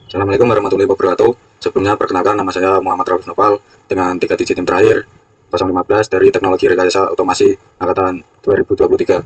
Assalamualaikum warahmatullahi wabarakatuh. Sebelumnya perkenalkan, nama saya Muhammad Rauf Noval dengan 3 digit NIM terakhir 015 dari Teknologi Rekayasa Otomasi Angkatan 2023.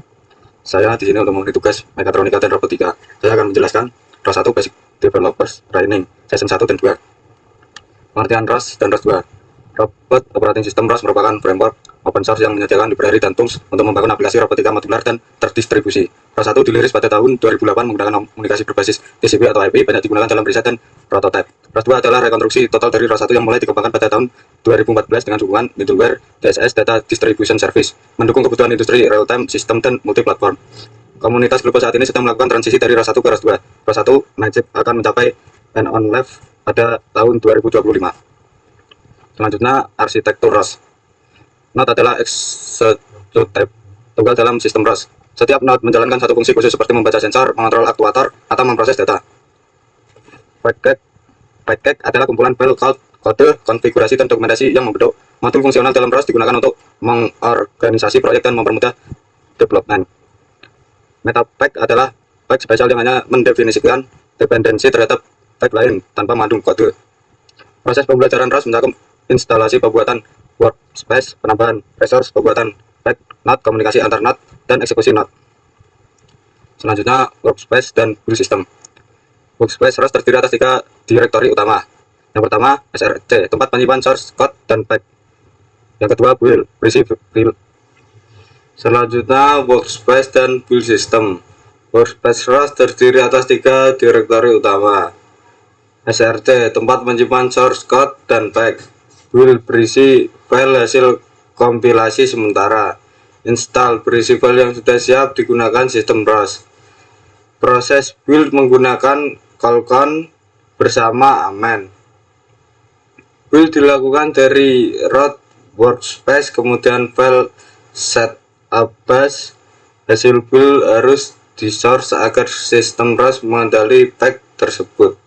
Saya di sini untuk memenuhi tugas mekatronika dan robotika. Saya akan menjelaskan ROS 1 Basic Developers Training Season 1 dan 2. Pengertian ROS dan ROS 2. Robot Operating System ROS merupakan framework open source yang menyediakan library dan tools untuk membangun aplikasi robotika modular dan terdistribusi. ROS 1 dirilis pada tahun 2008 menggunakan komunikasi berbasis TCP atau IP, banyak digunakan dalam riset dan prototipe. ROS 2 adalah rekonstruksi total dari ROS 1 yang mulai dikembangkan pada tahun 2014 dengan dukungan middleware DSS Data Distribution Service, mendukung kebutuhan industri real-time system dan multi-platform. Komunitas global saat ini sedang melakukan transisi dari ROS 1 ke ROS 2. ROS 1 Magic akan mencapai end on life pada tahun 2025. Selanjutnya, arsitektur ROS. Node adalah executable tunggal dalam sistem ROS. Setiap node menjalankan satu fungsi khusus seperti membaca sensor, mengontrol aktuator, atau memproses data. Package adalah kumpulan file kode, konfigurasi, dan dokumentasi yang membentuk. Modul fungsional dalam ROS digunakan untuk mengorganisasi proyek dan mempermudah development. Metapack adalah pack spesial yang hanya mendefinisikan dependensi terhadap pack lain tanpa mengandung kode. Proses pembelajaran ROS mencakup instalasi pembuatan workspace, penambahan resource, pembuatan pack node, komunikasi antar node, dan eksekusi node. Selanjutnya, workspace dan build system. Workspace ROS terdiri atas 3 direktori utama. Yang pertama, SRC, tempat penyimpan source code dan pack. Yang kedua, build, berisi build. Selanjutnya, workspace dan build system. Workspace ROS terdiri atas 3 direktori utama. SRC, tempat menyimpan source code dan pack. Build, berisi file hasil kompilasi sementara. Install, berisi file yang sudah siap digunakan sistem ROS. Proses build menggunakan callcon bersama amen. Build dilakukan dari root workspace, kemudian file setup bus. Hasil build harus di source agar sistem ROS mengendali pack tersebut.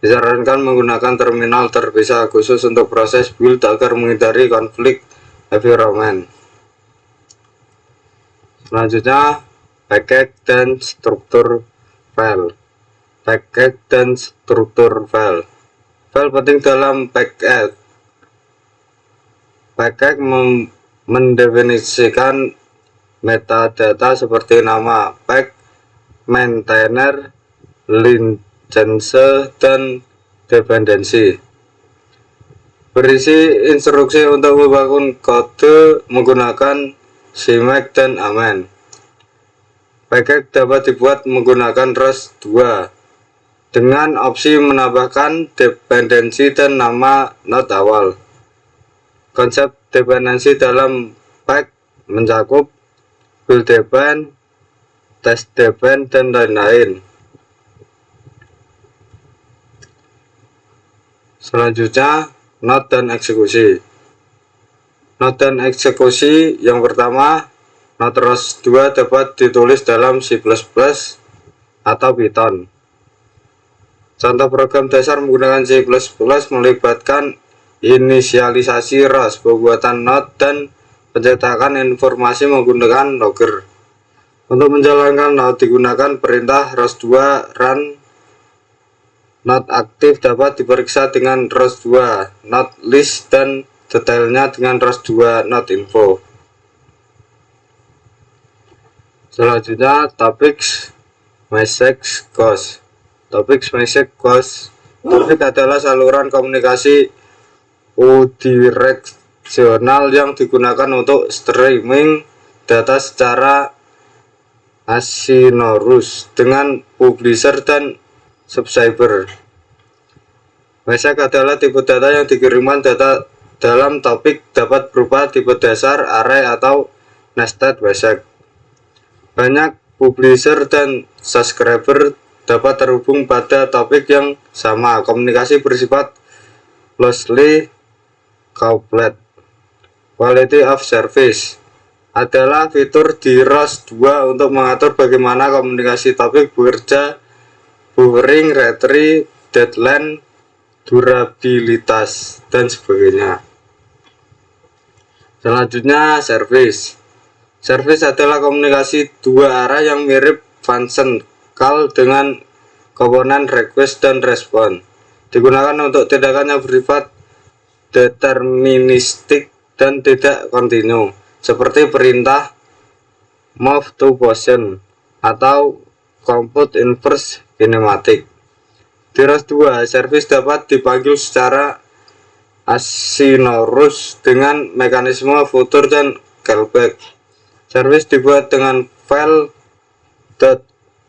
Disarankan menggunakan terminal terpisah khusus untuk proses build agar menghindari konflik environment. Selanjutnya, package dan struktur file. Package dan struktur file. File penting dalam package. Package mendefinisikan metadata seperti nama pack, maintainer, license, dan dependensi. Berisi instruksi untuk membangun kode menggunakan CMake dan amen. Package dapat dibuat menggunakan ROS 2 dengan opsi menambahkan dependensi dan nama node awal. Konsep dependensi dalam pack mencakup build depend, test depend, dan lain-lain. Selanjutnya, node dan eksekusi. Node dan eksekusi yang pertama, node ROS 2 dapat ditulis dalam C++ atau Python. Contoh program dasar menggunakan C++ melibatkan inisialisasi ROS, pembuatan node, dan pencetakan informasi menggunakan logger. Untuk menjalankan node digunakan perintah ROS 2 run. Node aktif dapat diperiksa dengan ROS 2 node list dan detailnya dengan ROS 2 node info. Selanjutnya, topics, message, queues. Topics, message, queues. Topik adalah saluran komunikasi unidireksional yang digunakan untuk streaming data secara asynchronous dengan publisher dan subscriber. Message adalah tipe data yang dikirimkan. Data dalam topik dapat berupa tipe dasar, array, atau nested message. Banyak publisher dan subscriber dapat terhubung pada topik yang sama. Komunikasi bersifat closely coupled. Quality of service adalah fitur di ROS 2 untuk mengatur bagaimana komunikasi topik bekerja, buffering, retrieve, deadline, durabilitas, dan sebagainya. Selanjutnya, service. Service adalah komunikasi dua arah yang mirip function call dengan komponen request dan respon. Digunakan untuk tindakan yang bersifat deterministik dan tidak kontinu, seperti perintah move to position atau compute inverse kinematik. Di ROS 2, service dapat dipanggil secara asynchronous dengan mekanisme future dan callback. Service dibuat dengan file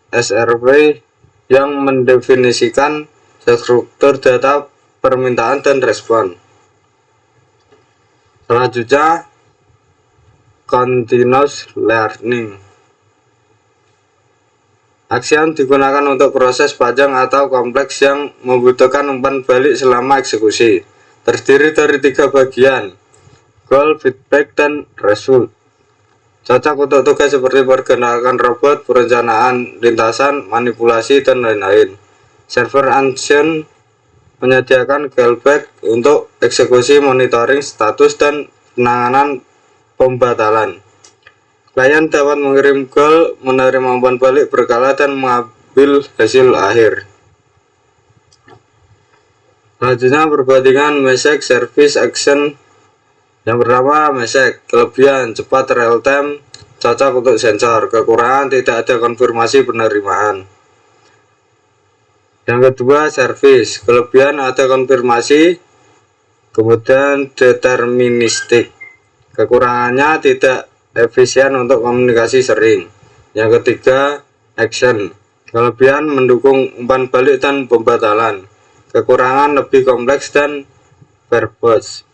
.srv yang mendefinisikan struktur data permintaan dan respon. Selanjutnya, continuous learning. Action digunakan untuk proses panjang atau kompleks yang membutuhkan umpan balik selama eksekusi. Terdiri dari 3 bagian: goal, feedback, dan result. Cocok untuk tugas seperti pergerakan robot, perencanaan lintasan, manipulasi, dan lain-lain. Server action menyediakan callback untuk eksekusi, monitoring status, dan penanganan pembatalan. Klien dapat mengirim goal, menerima umpan balik berkala, dan mengambil hasil akhir. Selanjutnya, perbandingan message service action. Yang pertama, message kelebihan cepat real time, cocok untuk sensor. Kekurangan tidak ada konfirmasi penerimaan. Yang kedua, service kelebihan ada konfirmasi, kemudian deterministik. Kekurangannya tidak efisien untuk komunikasi sering. Yang ketiga, action kelebihan mendukung umpan balik dan pembatalan. Kekurangan lebih kompleks dan verbose.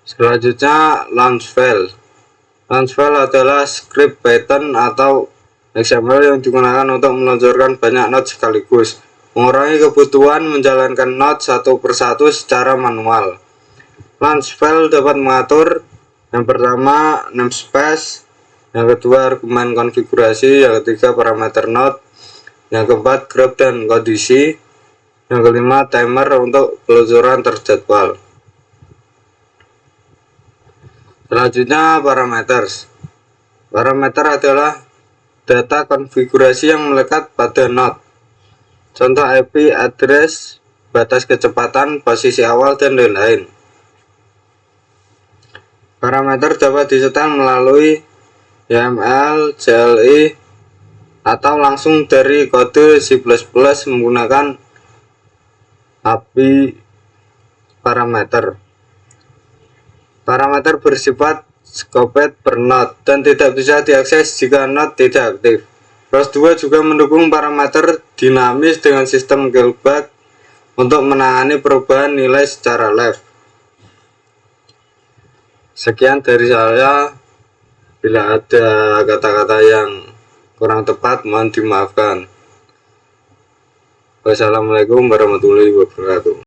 Selanjutnya, launch file. Launch file adalah script Python atau XML yang digunakan untuk meluncurkan banyak node sekaligus, mengurangi kebutuhan menjalankan node satu persatu secara manual. Launch file dapat mengatur yang pertama namespace, yang kedua argumen konfigurasi, yang ketiga parameter node, yang keempat graph dan kondisi, yang kelima timer untuk peluncuran terjadwal. Selanjutnya, parameters. Parameter adalah data konfigurasi yang melekat pada node. Contoh IP address, batas kecepatan, posisi awal, dan lain-lain. Parameter dapat disetel melalui YAML, CLI, atau langsung dari kode C++ menggunakan API parameter. Parameter bersifat scoped per node dan tidak bisa diakses jika node tidak aktif. ROS 2 juga mendukung parameter dinamis dengan sistem callback untuk menangani perubahan nilai secara live. Sekian dari saya. Bila ada kata-kata yang kurang tepat, mohon dimaafkan. Wassalamualaikum warahmatullahi wabarakatuh.